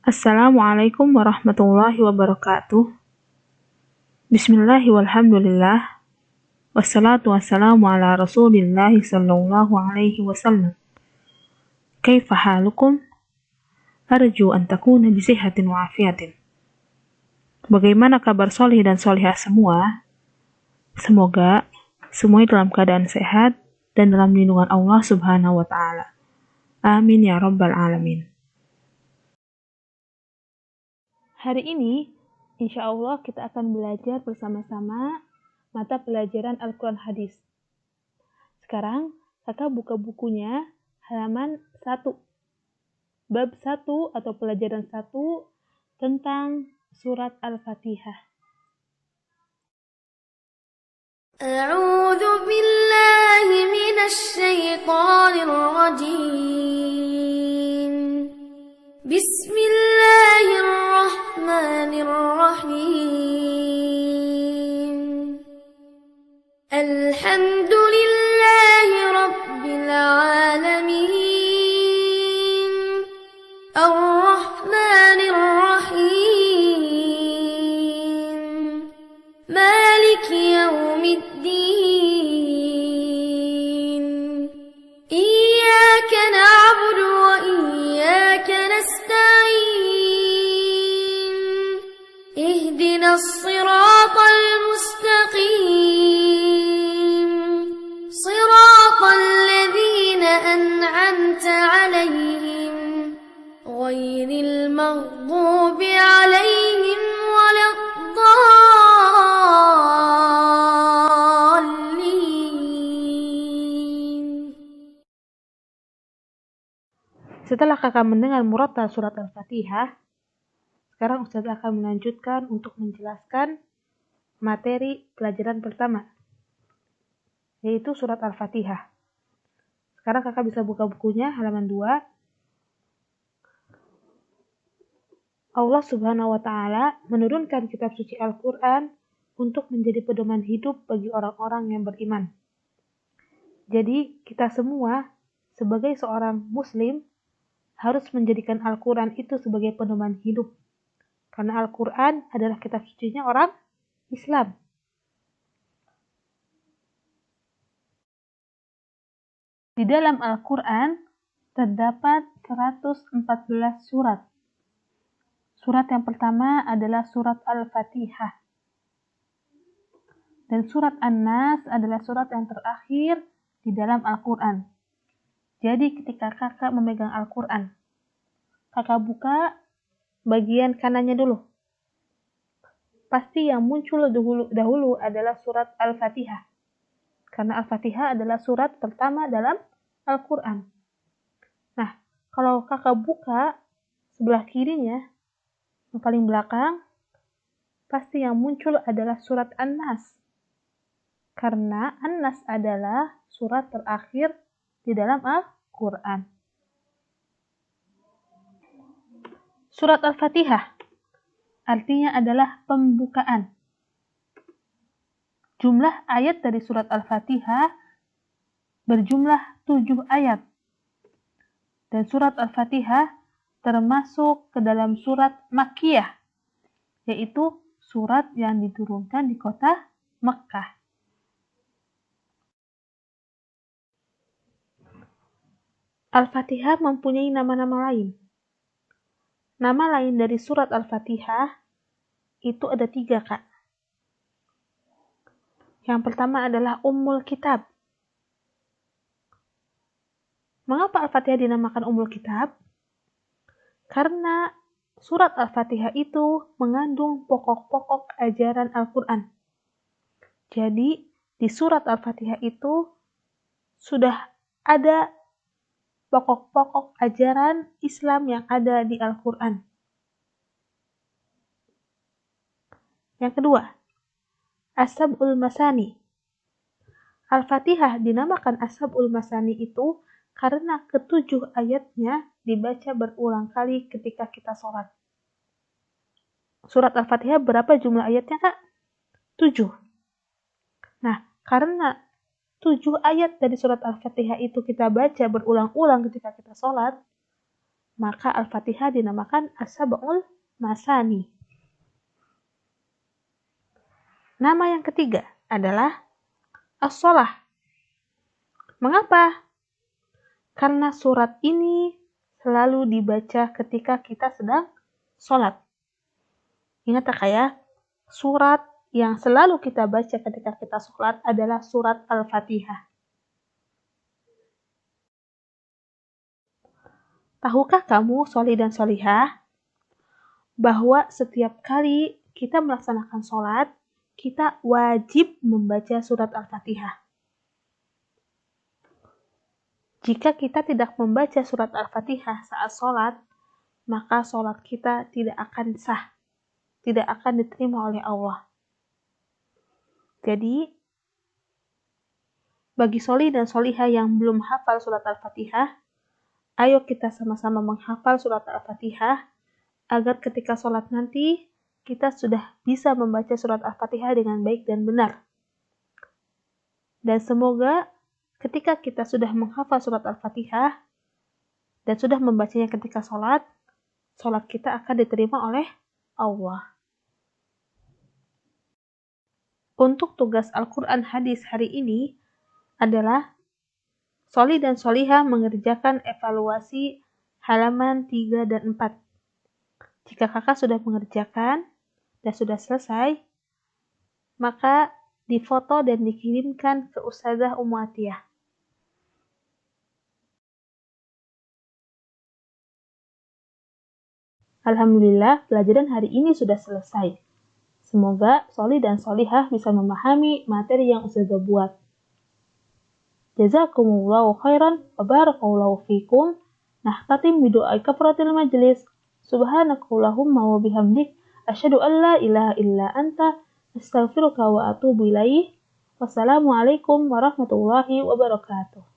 Assalamualaikum warahmatullahi wabarakatuh. Bismillahi walhamdulillah. Wassalatu wassalamu ala rasulillahi sallallahu alaihi wasallam. Kaifa halukum? Arju an takuna bisihatin wa afiatin. Bagaimana kabar solih dan solihah semua? Semoga semuanya dalam keadaan sehat dan dalam lindungan Allah subhanahu wa ta'ala. Amin ya rabbal alamin. Hari ini, insya Allah kita akan belajar bersama-sama mata pelajaran Al-Quran Hadis. Sekarang, kakak buka bukunya halaman 1. Bab 1 atau pelajaran 1 tentang surat Al-Fatihah. A'udzu billahi minasy syaithanir rajim. Bismillahirrahmanirrahim. Alhamdulillahi rabbil alamin. Ar-Rahmanir Rahim. Maliki yaumiddin. Iyyaka na'budu wa iyyaka nasta'in. Ihdinas siratal mustaqim. Siratal ladzina an'amta 'alaihim ghairil maghdubi 'alaihim waladdallin. Setelah kakak mendengar murattal surat Al-Fatihah, sekarang Ustaz akan melanjutkan untuk menjelaskan materi pelajaran pertama, yaitu surat Al-Fatihah. Sekarang kakak bisa buka bukunya halaman 2. Allah subhanahu wa ta'ala menurunkan kitab suci Al-Quran untuk menjadi pedoman hidup bagi orang-orang yang beriman. Jadi kita semua sebagai seorang muslim harus menjadikan Al-Quran itu sebagai pedoman hidup. Karena Al-Quran adalah kitab sucinya orang Islam. Di dalam Al-Quran terdapat 114 surat. Surat yang pertama adalah surat Al-Fatihah. Dan surat An-Nas adalah surat yang terakhir di dalam Al-Quran. Jadi ketika kakak memegang Al-Quran, kakak buka bagian kanannya dulu. Pasti yang muncul dahulu adalah surat Al-Fatihah. Karena Al-Fatihah adalah surat pertama dalam Al-Quran. Nah, kalau kakak buka sebelah kirinya, yang paling belakang, pasti yang muncul adalah surat An-Nas. Karena An-Nas adalah surat terakhir di dalam Al-Quran. Surat Al-Fatihah artinya adalah pembukaan. Jumlah ayat dari surat Al-Fatihah berjumlah 7 ayat. Dan surat Al-Fatihah termasuk ke dalam surat Makkiyah, yaitu surat yang diturunkan di kota Mekkah. Al-Fatihah mempunyai nama-nama lain. Nama lain dari surat Al-Fatihah itu ada 3, Kak. Yang pertama adalah Ummul Kitab. Mengapa Al-Fatihah dinamakan Ummul Kitab? Karena surat Al-Fatihah itu mengandung pokok-pokok ajaran Al-Quran. Jadi, di surat Al-Fatihah itu sudah ada pokok-pokok ajaran Islam yang ada di Al-Quran. Yang kedua, As-Sab'ul Masani. Al-Fatihah dinamakan As-Sab'ul Masani itu karena ke-7 ayatnya dibaca berulang kali ketika kita sholat. Surat Al-Fatihah berapa jumlah ayatnya, Kak? 7. Nah, karena 7 ayat dari surat Al-Fatihah itu kita baca berulang-ulang ketika kita sholat, maka Al-Fatihah dinamakan As-Sab'ul Masani. Nama yang ketiga adalah As-Shalah. Mengapa? Karena surat ini selalu dibaca ketika kita sedang sholat. Ingat ya, surat yang selalu kita baca ketika kita sholat adalah surat Al-Fatihah. Tahukah kamu, sholi dan sholihah, bahwa setiap kali kita melaksanakan sholat, kita wajib membaca surat Al-Fatihah. Jika kita tidak membaca surat Al-Fatihah saat sholat, maka sholat kita tidak akan sah, tidak akan diterima oleh Allah. Jadi, bagi sholi dan sholihah yang belum hafal surat Al-Fatihah, ayo kita sama-sama menghafal surat Al-Fatihah, agar ketika sholat nanti, kita sudah bisa membaca surat Al-Fatihah dengan baik dan benar. Dan semoga ketika kita sudah menghafal surat Al-Fatihah dan sudah membacanya ketika sholat kita akan diterima oleh Allah. Untuk tugas Al-Quran Hadis hari ini adalah sholi dan sholihah mengerjakan evaluasi halaman 3 dan 4. Jika kakak sudah mengerjakan dan sudah selesai, maka difoto dan dikirimkan ke Ustazah Ummu Atiyah. Alhamdulillah, pelajaran hari ini sudah selesai. Semoga sholi dan sholihah bisa memahami materi yang Ustazah buat. Jazakumullahu khairan wa barakallahu fikum. Nahtatim bidu'a kafaratil majlis. Subhanakallahumma wa bihamdik asyhadu an la ilaha illa anta astaghfiruka wa atubu ilaih. Wassalamualaikum warahmatullahi wabarakatuh.